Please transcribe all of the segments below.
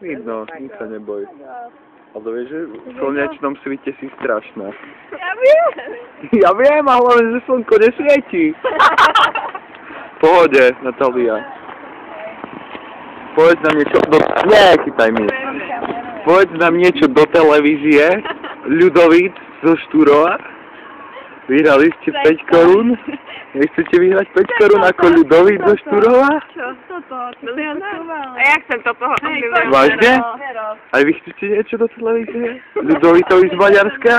Vidno, nič sa neboj. Ale vieš, že v slnečnom svite si strašná. Ja viem. Ja viem, ale hlavne, že slnko nesvieti. V pohode, Natália. Povedz nám niečo do... Nechytaj mi. Povedz nám niečo do televízie. Ľudovít zo Štúrova. Vyhrali ste 5 korún. Nechcete vyhrať 5 korún ako Ľudovít zo Štúrova? Čo? Toto? Milionár? A ja chcem toto. Vážne? Aj vy chcete niečo do televízie? Ľudovítovi z Maďarska?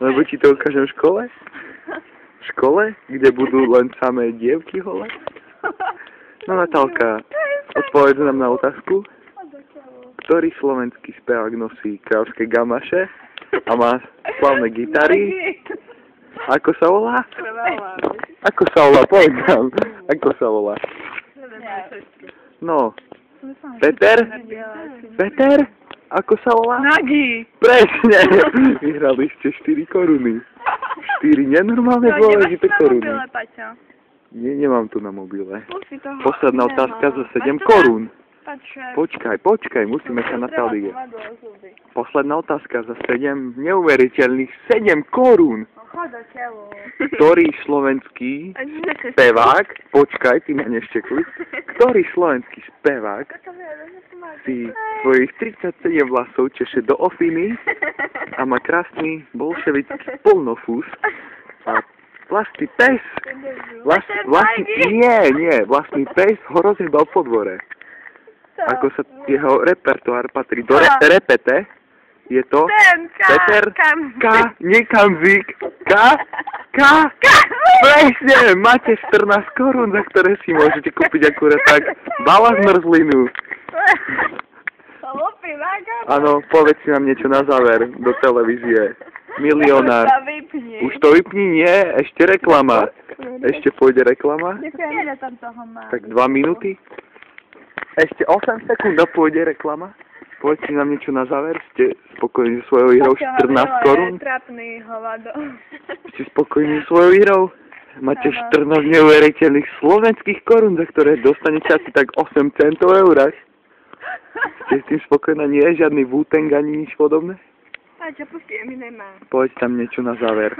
Lebo ti to ukážem v škole? V škole? Kde budú len samé dievky holé? No Natálka, odpovedz nám na otázku. Ktorý slovenský spevák nosí kráľovské gamaše a má slavné gitary? Ako sa volá? Ako sa volá? Povedz nám. Ako sa volá? No. Peter? Peter? Ako sa volá? Nagi. Presne. Vyhrali ste 4 koruny. 4 nenormálne dôležité koruny. Nie, nemám tu na mobile. Posledná otázka za 7 korún. Počkaj, musíme sa Natálie. Posledná otázka za 7 neuveriteľných 7 korún. Ktorý slovenský spevák, počkaj, ty ma neštekuj, ktorý slovenský spevák si svojich 37 vlasov češe do ofiny a má krásny bolševický polnofús a vlastný pes, vlastný pes ho rozjebal po dvore. Ako sa jeho repertoár patrí do repete, je to Peter nie Kamzik, presne, máte 14 korún, za ktoré si môžete kúpiť akurát tak bala zmrzlinu. Áno, povedz si nám niečo na záver do televízie. Milionár. Už to vypni, nie? Ešte reklama. Ešte pôjde reklama? Tak 2 minúty? Ešte 8 sekúnd a pôjde reklama? Povedz si nám niečo na záver. Ste spokojní so svojou výhrou 14 korún? Ste spokojní so svojou výhrou? Máte 14 neuveriteľných slovenských korún, za ktoré dostanete asi tak 8 centov eurách. Ste s tým spokojná? Nie je žiadny Wu-Tang ani nič podobné? A čo pustí Eminema? Povedz tam niečo na záver.